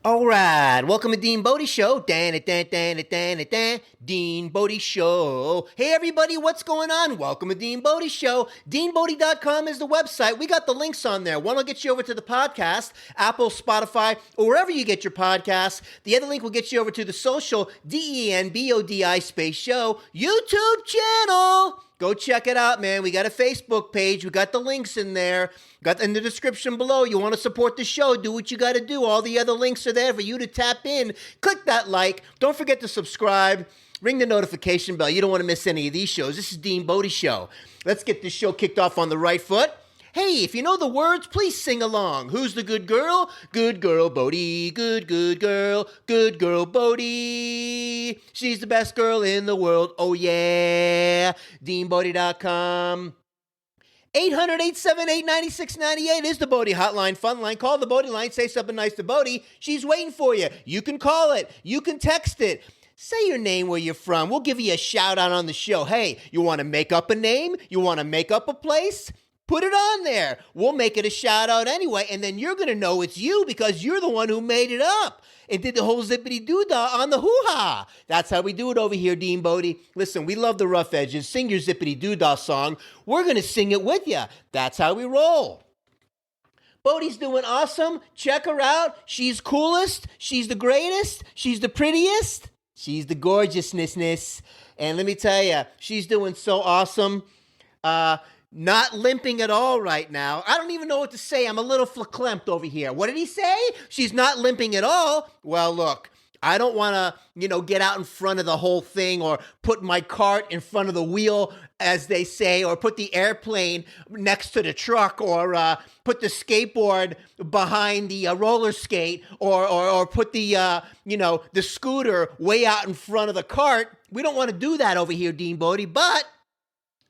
All right, welcome to DeanBodi Show. DeanBodi Show. Hey everybody, what's going on? Welcome to DeanBodi Show. DeanBodi.com is the website. We got the links on there. One will get you over to the podcast, Apple, Spotify, or wherever you get your podcasts. The other link will get you over to the social, DeanBodi space show YouTube channel. Go check it out, man. We got a Facebook page. We got the links in there. Got in the description below. You want to support the show, do what you got to do. All the other links are there for you to tap in. Click that like. Don't forget to subscribe. Ring the notification bell. You don't want to miss any of these shows. This is DeanBodi Show. Let's get this show kicked off on the right foot. Hey, if you know the words, please sing along. Who's the good girl? Good girl, Bodie. Good girl. Good girl, Bodie. She's the best girl in the world. Oh, yeah. DeanBodi.com. 800-878-9698 is the Bodie hotline, fun line. Call the Bodie line. Say something nice to Bodie. She's waiting for you. You can call it. You can text it. Say your name, where you're from. We'll give you a shout out on the show. Hey, you want to make up a name? You want to make up a place? Put it on there. We'll make it a shout out anyway, and then you're going to know it's you because you're the one who made it up and did the whole Zippity Doo Dah on the hoo-ha. That's how we do it over here, DeanBodi. Listen, we love the rough edges. Sing your Zippity Doo Dah song. We're going to sing it with you. That's how we roll. Bodie's doing awesome. Check her out. She's coolest. She's the greatest. She's the prettiest. She's the gorgeousness. And let me tell you, she's doing so awesome. Not limping at all right now. I don't even know what to say. I'm a little verklempt over here. What did he say? She's not limping at all? Well, look, I don't want to, get out in front of the whole thing or put my cart in front of the wheel, as they say, or put the airplane next to the truck, or put the skateboard behind the roller skate, or put the, the scooter way out in front of the cart. We don't want to do that over here, DeanBodi, but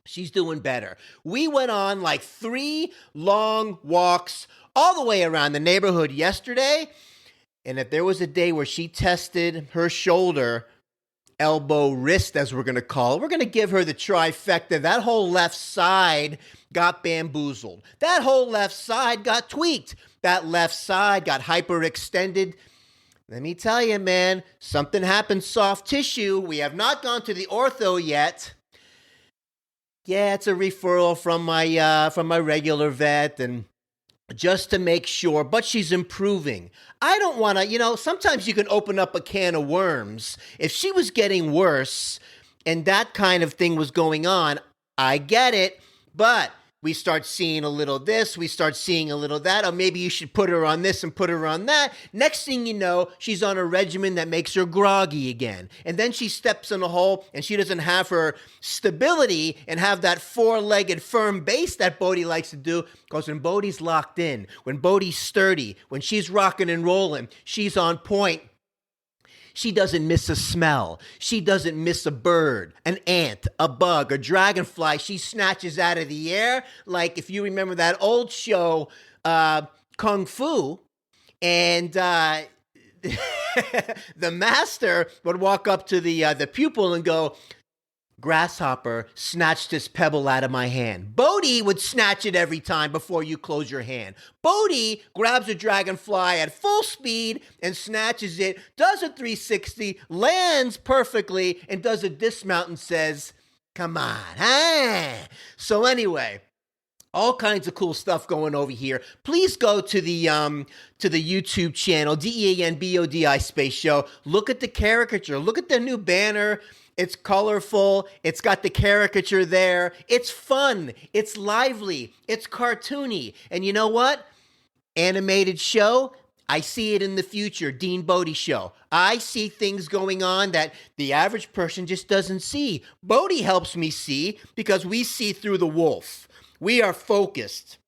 she's doing better. We went on like 3 long walks all the way around the neighborhood yesterday. And if there was a day where she tested her shoulder, elbow, wrist, as we're going to call it, we're going to give her the trifecta. That whole left side got bamboozled. That whole left side got tweaked. That left side got hyperextended. Let me tell you, man, something happened, soft tissue. We have not gone to the ortho yet. Yeah, it's a referral from my regular vet, and just to make sure, but she's improving. I don't want to, sometimes you can open up a can of worms. If she was getting worse and that kind of thing was going on, I get it, but we start seeing a little this, we start seeing a little that, or maybe you should put her on this and put her on that. Next thing you know, she's on a regimen that makes her groggy again. And then she steps in a hole and she doesn't have her stability and have that 4-legged firm base that Bodie likes to do. Because when Bodie's locked in, when Bodie's sturdy, when she's rocking and rolling, she's on point. She doesn't miss a smell. She doesn't miss a bird, an ant, a bug, a dragonfly. She snatches out of the air. Like if you remember that old show, Kung Fu, and the master would walk up to the pupil and go, "Grasshopper snatched this pebble out of my hand." Bodie would snatch it every time before you close your hand. Bodie grabs a dragonfly at full speed and snatches it, does a 360, lands perfectly, and does a dismount and says, "Come on, huh?" So anyway, all kinds of cool stuff going over here. Please go to the YouTube channel, DeanBodi space show. Look at the caricature. Look at the new banner. It's colorful. It's got the caricature there. It's fun. It's lively. It's cartoony. And you know what? Animated show, I see it in the future. DeanBodi Show. I see things going on that the average person just doesn't see. Bodie helps me see because we see through the wolf. We are focused.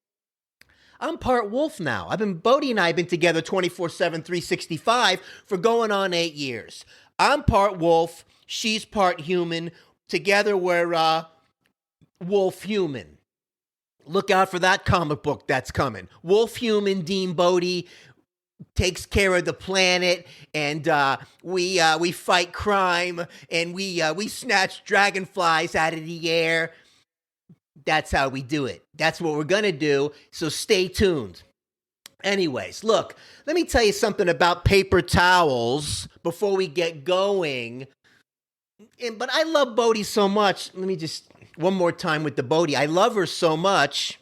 I'm part wolf now. Bodie and I have been together 24/7, 365 for going on 8 years. I'm part wolf. She's part human. Together we're wolf human. Look out for that comic book that's coming. Wolf human DeanBodi takes care of the planet, and we fight crime, and we snatch dragonflies out of the air. That's how we do it. That's what we're gonna do. So stay tuned. Anyways, look, let me tell you something about paper towels before we get going. But I love Bodhi so much. Let me just, one more time with the Bodhi. I love her so much.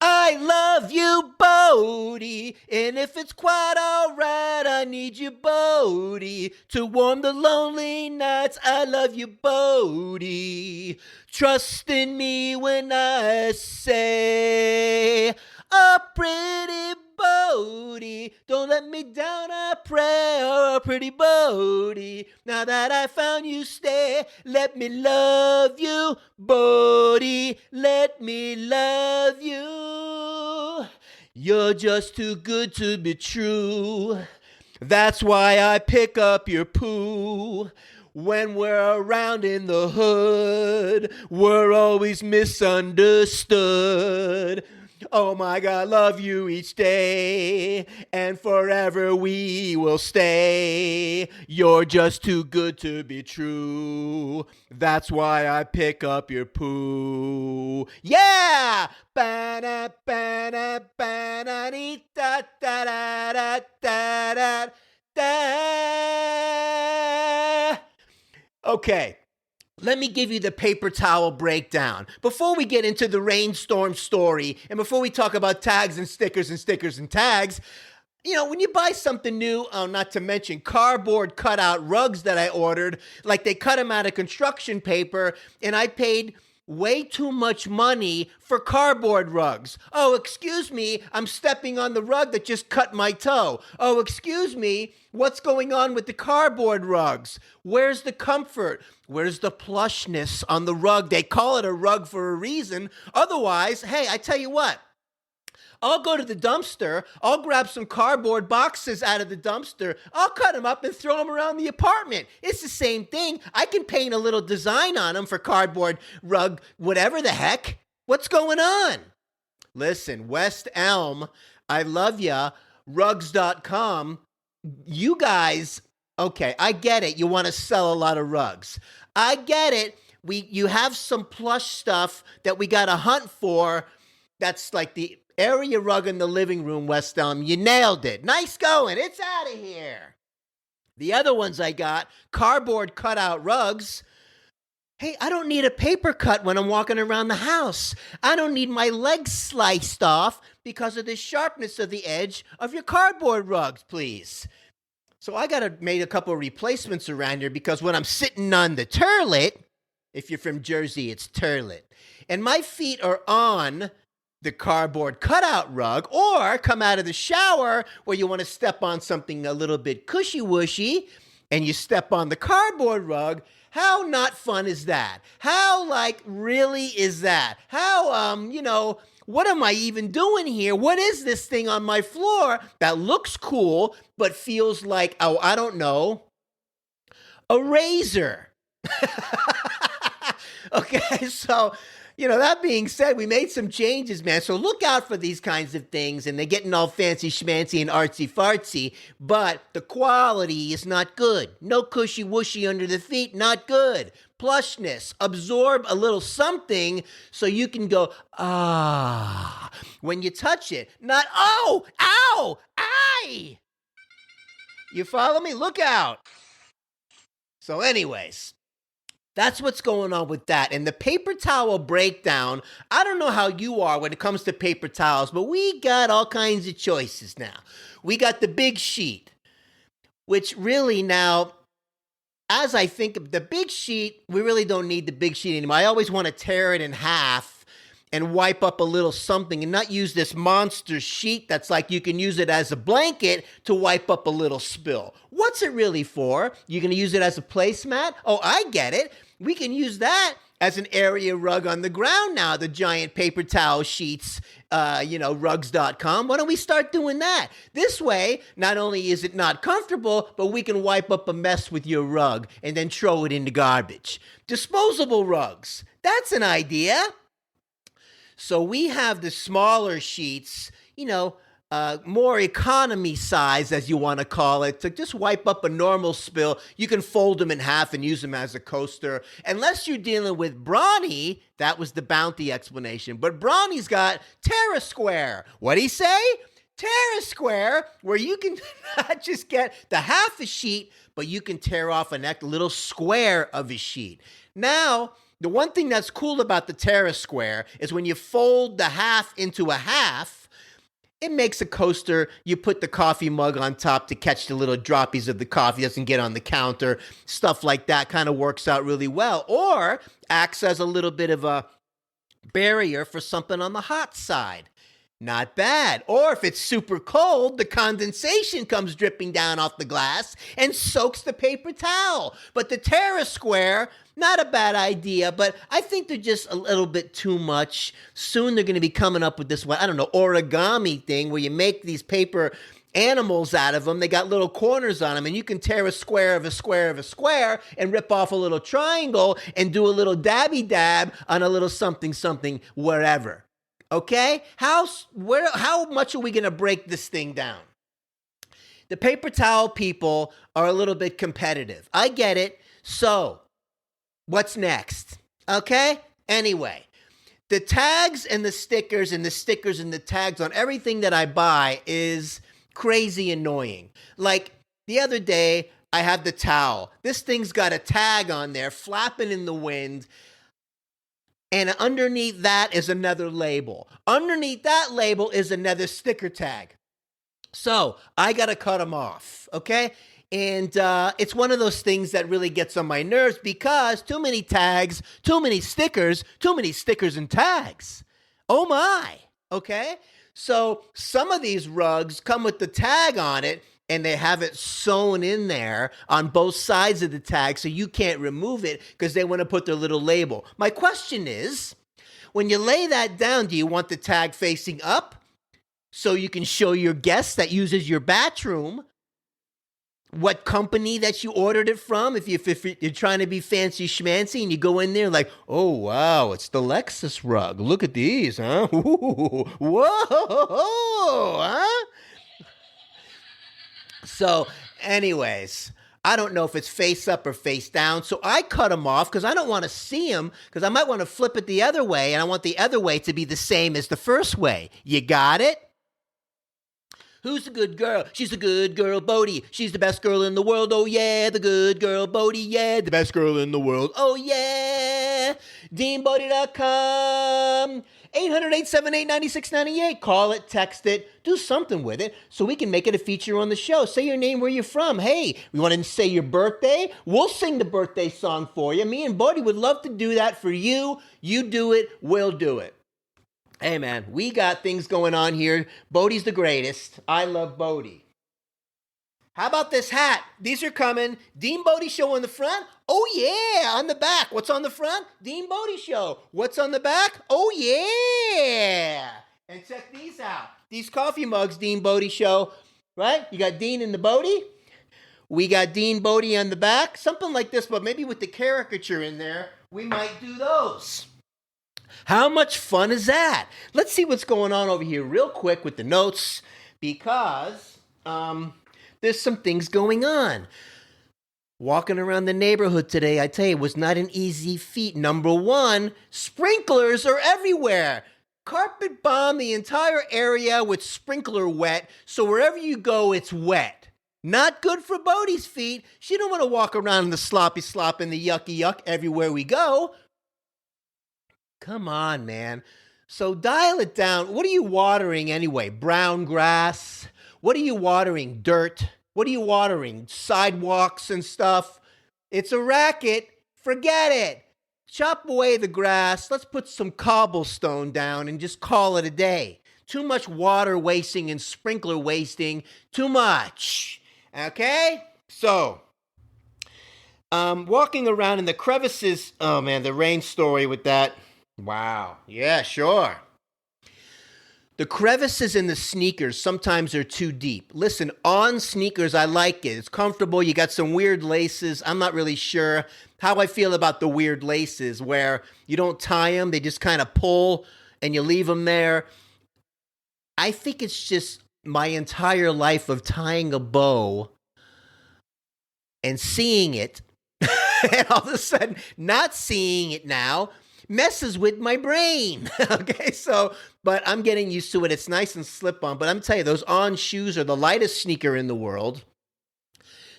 I love you, Bodhi, and if it's quite alright, I need you, Bodhi, to warm the lonely nights. I love you, Bodhi. Trust in me when I say, oh, pretty Bodhi, don't let me down, I pray. Oh, pretty Bodhi, now that I found you, stay. Let me love you, Bodhi, let me love you. You're just too good to be true. That's why I pick up your poo. When we're around in the hood, we're always misunderstood. Oh my God, love you each day, and forever we will stay. You're just too good to be true. That's why I pick up your poo. Yeah! Ba-da, ba-da, ba-da, dee, da, da, da, da, da, da. Okay. Let me give you the paper towel breakdown. Before we get into the rainstorm story, and before we talk about tags and stickers and stickers and tags, you know, when you buy something new, not to mention cardboard cutout rugs that I ordered, like they cut them out of construction paper, and I paid way too much money for cardboard rugs. Oh, excuse me, I'm stepping on the rug that just cut my toe. Oh, excuse me, what's going on with the cardboard rugs? Where's the comfort? Where's the plushness on the rug? They call it a rug for a reason. Otherwise, hey, I tell you what, I'll go to the dumpster, I'll grab some cardboard boxes out of the dumpster, I'll cut them up and throw them around the apartment. It's the same thing. I can paint a little design on them for cardboard rug, whatever the heck. What's going on? Listen, West Elm, I love ya, rugs.com, you guys, okay, I get it. You want to sell a lot of rugs. I get it. You have some plush stuff that we got to hunt for. That's like the area rug in the living room, West Elm. You nailed it. Nice going. It's out of here. The other ones I got, cardboard cutout rugs. Hey, I don't need a paper cut when I'm walking around the house. I don't need my legs sliced off because of the sharpness of the edge of your cardboard rugs, please. So I got to make a couple of replacements around here because when I'm sitting on the turlet, if you're from Jersey, it's turlet, and my feet are on the cardboard cutout rug, or come out of the shower where you want to step on something a little bit cushy-wushy, and you step on the cardboard rug, how not fun is that? How, really is that? How, what am I even doing here? What is this thing on my floor that looks cool, but feels like, I don't know, a razor? Okay, so, that being said, we made some changes, man. So look out for these kinds of things, and they're getting all fancy schmancy and artsy-fartsy, but the quality is not good. No cushy-wushy under the feet, not good. Plushness, absorb a little something so you can go, when you touch it. Not, oh, ow, aye. You follow me? Look out. So anyways, that's what's going on with that. And the paper towel breakdown, I don't know how you are when it comes to paper towels, but we got all kinds of choices now. We got the big sheet, which really now, as I think of the big sheet, we really don't need the big sheet anymore. I always want to tear it in half and wipe up a little something and not use this monster sheet that's like you can use it as a blanket to wipe up a little spill. What's it really for? You're going to use it as a placemat? Oh, I get it. We can use that as an area rug on the ground now, the giant paper towel sheets, rugs.com. Why don't we start doing that? This way, not only is it not comfortable, but we can wipe up a mess with your rug and then throw it in the garbage. Disposable rugs. That's an idea. So we have the smaller sheets, more economy size, as you want to call it, to just wipe up a normal spill. You can fold them in half and use them as a coaster. Unless you're dealing with Brawny, that was the Bounty explanation. But Brawny's got Terra Square. What'd he say? Terra Square, where you can not just get the half a sheet, but you can tear off a little square of a sheet. Now, the one thing that's cool about the Terra Square is when you fold the half into a half, it makes a coaster. You put the coffee mug on top to catch the little droppies of the coffee. It doesn't get on the counter. Stuff like that kind of works out really well. Or acts as a little bit of a barrier for something on the hot side. Not bad. Or if it's super cold, the condensation comes dripping down off the glass and soaks the paper towel. But the Terra Square, not a bad idea, but I think they're just a little bit too much. Soon they're going to be coming up with this, origami thing where you make these paper animals out of them. They got little corners on them, and you can tear a square of a square of a square and rip off a little triangle and do a little dabby dab on a little something something wherever. Okay? How much are we going to break this thing down? The paper towel people are a little bit competitive. I get it. So, what's next? Okay? Anyway, the tags and the stickers and the tags on everything that I buy is crazy annoying. Like the other day, I had the towel. This thing's got a tag on there flapping in the wind. And underneath that is another label. Underneath that label is another sticker tag. So I got to cut them off, okay? And it's one of those things that really gets on my nerves because too many tags, too many stickers and tags. Oh my, okay? So some of these rugs come with the tag on it, and they have it sewn in there on both sides of the tag so you can't remove it because they want to put their little label. My question is, when you lay that down, do you want the tag facing up so you can show your guests that uses your bathroom what company that you ordered it from? If you're trying to be fancy schmancy and you go in there like, oh, wow, it's the Lexus rug. Look at these, huh? Ooh, whoa, huh? So, anyways, I don't know if it's face up or face down, so I cut them off because I don't want to see them because I might want to flip it the other way, and I want the other way to be the same as the first way. You got it? Who's the good girl? She's the good girl, Bodie. She's the best girl in the world. Oh, yeah, the good girl, Bodie. Yeah, the best girl in the world. Oh, yeah. DeanBodi.com. 800-878-9698. Call it, text it, do something with it so we can make it a feature on the show. Say your name, where you're from. Hey, we want to say your birthday? We'll sing the birthday song for you. Me and Bodie would love to do that for you. You do it, we'll do it. Hey, man, we got things going on here. Bodie's the greatest. I love Bodie. How about this hat? These are coming. DeanBodi Show on the front. Oh, yeah, on the back. What's on the front? DeanBodi Show. What's on the back? Oh, yeah. And check these out. These coffee mugs, DeanBodi Show, right? You got Dean and the Bodie. We got DeanBodi on the back. Something like this, but maybe with the caricature in there, we might do those. How much fun is that? Let's see what's going on over here real quick with the notes because there's some things going on. Walking around the neighborhood today, I tell you, was not an easy feat. Number one, sprinklers are everywhere. Carpet bomb the entire area with sprinkler wet, so wherever you go, it's wet. Not good for Bodie's feet. She don't want to walk around in the sloppy slop and the yucky yuck everywhere we go. Come on, man. So dial it down. What are you watering anyway? Brown grass? What are you watering? Dirt? What are you watering? Sidewalks and stuff? It's a racket. Forget it. Chop away the grass. Let's put some cobblestone down and just call it a day. Too much water wasting and sprinkler wasting. Too much. Okay? So, walking around in the crevices. Oh, man, the rain story with that. Wow. Yeah, sure. The crevices in the sneakers sometimes are too deep. Listen, on sneakers, I like it. It's comfortable. You got some weird laces. I'm not really sure how I feel about the weird laces where you don't tie them. They just kind of pull and you leave them there. I think it's just my entire life of tying a bow and seeing it, and all of a sudden not seeing it now messes with my brain. Okay, so, but I'm getting used to it. It's nice and slip-on, but I'm telling you, those On shoes are the lightest sneaker in the world.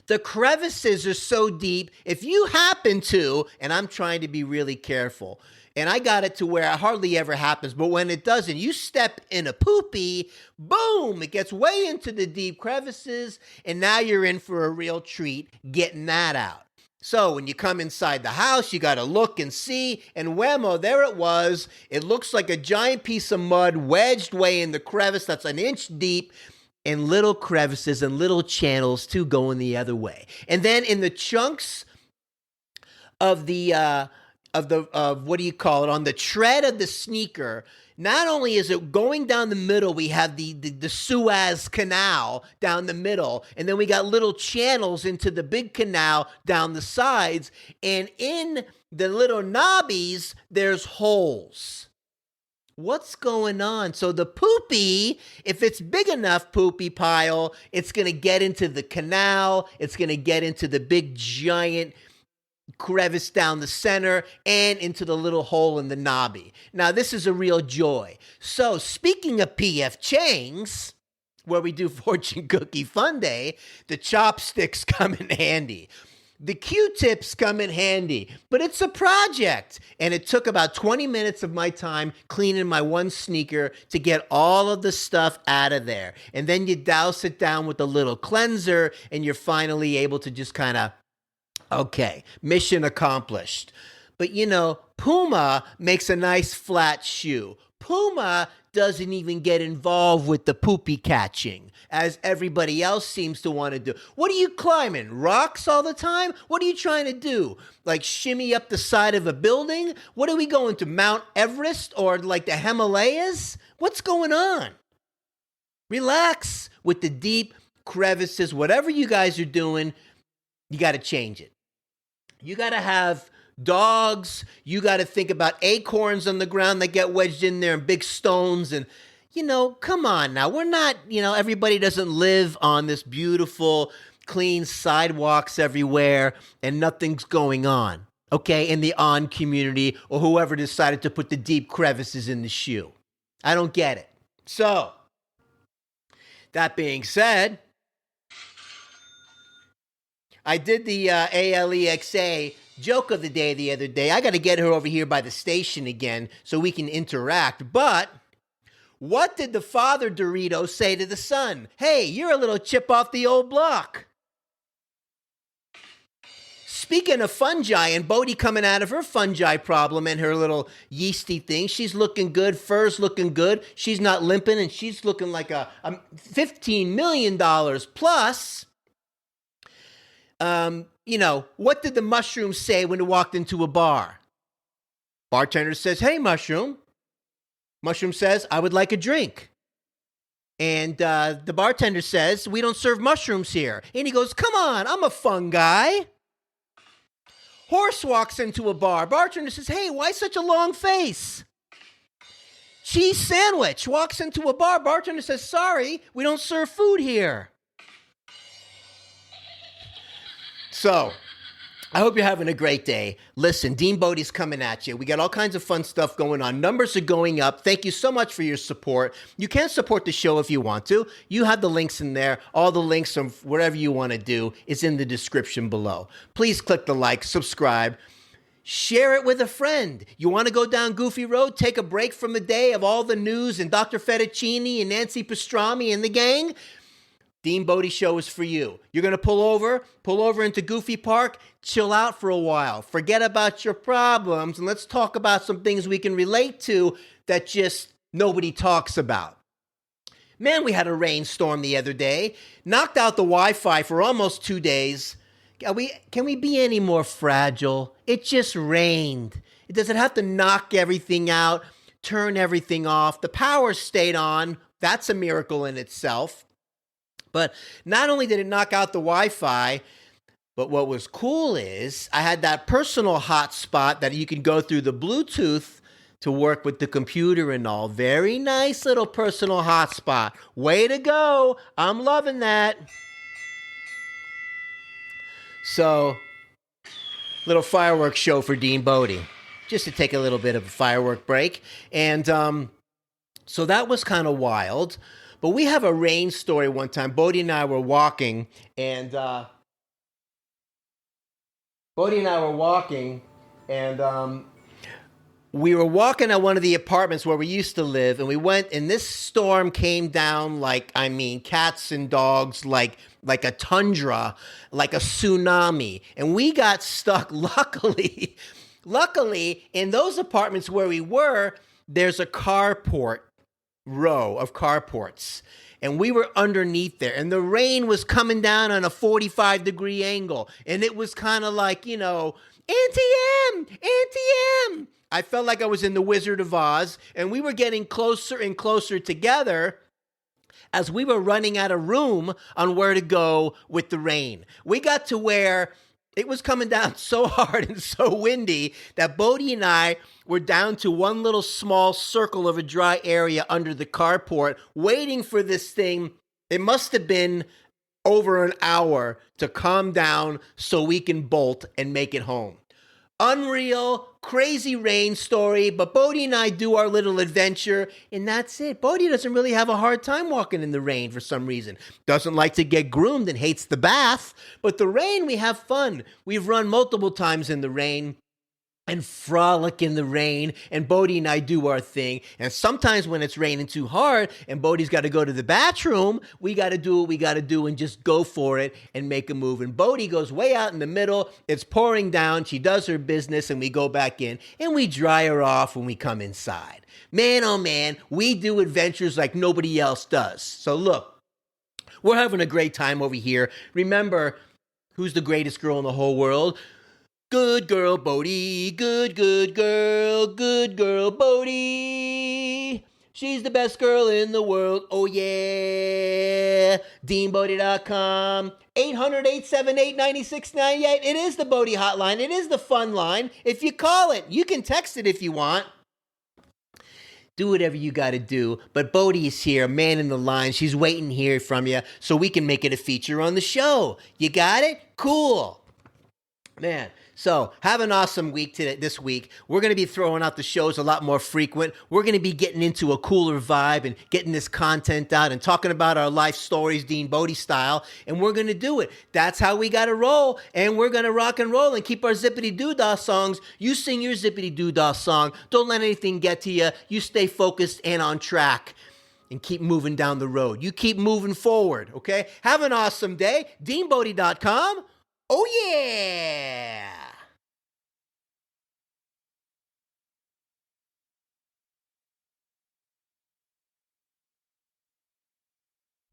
The crevices are so deep, if you happen to, and I'm trying to be really careful, and I got it to where it hardly ever happens, but when it doesn't, you step in a poopy, boom, it gets way into the deep crevices, and now you're in for a real treat getting that out. So when you come inside the house, you got to look and see, and whammo, there it was. It looks like a giant piece of mud wedged way in the crevice that's an inch deep, and little crevices and little channels too going the other way. And then in the chunks of what do you call it, on the tread of the sneaker, not only is it going down the middle, we have the Suez Canal down the middle, and then we got little channels into the big canal down the sides, and in the little knobbies, there's holes. What's going on? So the poopy, if it's big enough poopy pile, it's going to get into the canal, it's going to get into the big giant crevice down the center and into the little hole in the knobby. Now, this is a real joy. So, speaking of P.F. Chang's, where we do Fortune Cookie Fun Day, the chopsticks come in handy. The Q-tips come in handy, but it's a project. And it took about 20 minutes of my time cleaning my one sneaker to get all of the stuff out of there. And then you douse it down with a little cleanser, and you're finally able to just kind of, okay, mission accomplished. But you know, Puma makes a nice flat shoe. Puma doesn't even get involved with the poopy catching, as everybody else seems to want to do. What are you climbing? Rocks all the time? What are you trying to do? Like shimmy up the side of a building? What are we going to, Mount Everest or like the Himalayas? What's going on? Relax with the deep crevices. Whatever you guys are doing, you got to change it. You got to have dogs. You got to think about acorns on the ground that get wedged in there and big stones. And, you know, come on now. We're not, you know, everybody doesn't live on this beautiful, clean sidewalks everywhere and nothing's going on, okay, in the On community or whoever decided to put the deep crevices in the shoe. I don't get it. So, that being said, I did the ALEXA joke of the day the other day. I got to get her over here by the station again so we can interact. But what did the father Dorito say to the son? Hey, you're a little chip off the old block. Speaking of fungi and Bodhi coming out of her fungi problem and her little yeasty thing, she's looking good. Fur's looking good. She's not limping and she's looking like a $15 million plus. You know, what did the mushroom say when it walked into a bar? Bartender says, hey, mushroom. Mushroom says, I would like a drink. And the bartender says, we don't serve mushrooms here. And he goes, come on, I'm a fun guy. Horse walks into a bar. Bartender says, hey, why such a long face? Cheese sandwich walks into a bar. Bartender says, sorry, we don't serve food here. So, I hope you're having a great day. Listen, DeanBodi's coming at you. We got all kinds of fun stuff going on. Numbers are going up. Thank you so much for your support. You can support the show if you want to. You have the links in there. All the links from whatever you want to do is in the description below. Please click the like, subscribe, share it with a friend. You want to go down Goofy Road, take a break from the day of all the news and Dr. Fettuccine and Nancy Pastrami and the gang? DeanBodi Show is for you. You're going to pull over into Goofy Park, chill out for a while, forget about your problems, and let's talk about some things we can relate to that just nobody talks about. Man, we had a rainstorm the other day, knocked out the Wi-Fi for almost 2 days. Can we be any more fragile? It just rained. Does it have to knock everything out, turn everything off? The power stayed on. That's a miracle in itself. But not only did it knock out the Wi-Fi, but what was cool is I had that personal hotspot that you can go through the Bluetooth to work with the computer and all. Very nice little personal hotspot. Way to go. I'm loving that. So, little fireworks show for DeanBodi. Just to take a little bit of a firework break. And so that was kind of wild. But we have a rain story one time. Bodhi and I were walking, and we were walking at one of the apartments where we used to live, and we went, and this storm came down cats and dogs, like a tundra, like a tsunami. And we got stuck, luckily, in those apartments where we were, there's a carport row of carports. And we were underneath there, and the rain was coming down on a 45-degree angle. And it was kind of like, Auntie M! I felt like I was in The Wizard of Oz, and we were getting closer and closer together as we were running out of room on where to go with the rain. We got to where it was coming down so hard and so windy that Bodhi and I were down to one little small circle of a dry area under the carport, waiting for this thing. It must have been over an hour to calm down so we can bolt and make it home. Unreal, crazy rain story, but Bodhi and I do our little adventure, and that's it. Bodhi doesn't really have a hard time walking in the rain for some reason. Doesn't like to get groomed and hates the bath, but the rain, we have fun. We've run multiple times in the rain and frolic in the rain, and Bodhi and I do our thing. And sometimes when it's raining too hard and Bodhi's got to go to the bathroom, we got to do what we got to do and just go for it and make a move. And Bodhi goes way out in the middle. It's pouring down. She does her business, and we go back in, and we dry her off when we come inside. Man, oh man, we do adventures like nobody else does. So look, we're having a great time over here. Remember, who's the greatest girl in the whole world? Good girl, Bodhi. Good girl, Bodhi. She's the best girl in the world. Oh, yeah. DeanBodi.com. 800-878-9698. It is the Bodhi hotline. It is the fun line. If you call it, you can text it if you want. Do whatever you got to do. But Bodhi is here, man in the line. She's waiting here from you so we can make it a feature on the show. You got it? Cool. Man. So, have an awesome week this week. We're going to be throwing out the shows a lot more frequent. We're going to be getting into a cooler vibe and getting this content out and talking about our life stories, DeanBodi style, and we're going to do it. That's how we got to roll, and we're going to rock and roll and keep our Zippity Doo Dah songs. You sing your Zippity Doo Dah song. Don't let anything get to you. You stay focused and on track and keep moving down the road. You keep moving forward, okay? Have an awesome day. DeanBodi.com. Oh, yeah!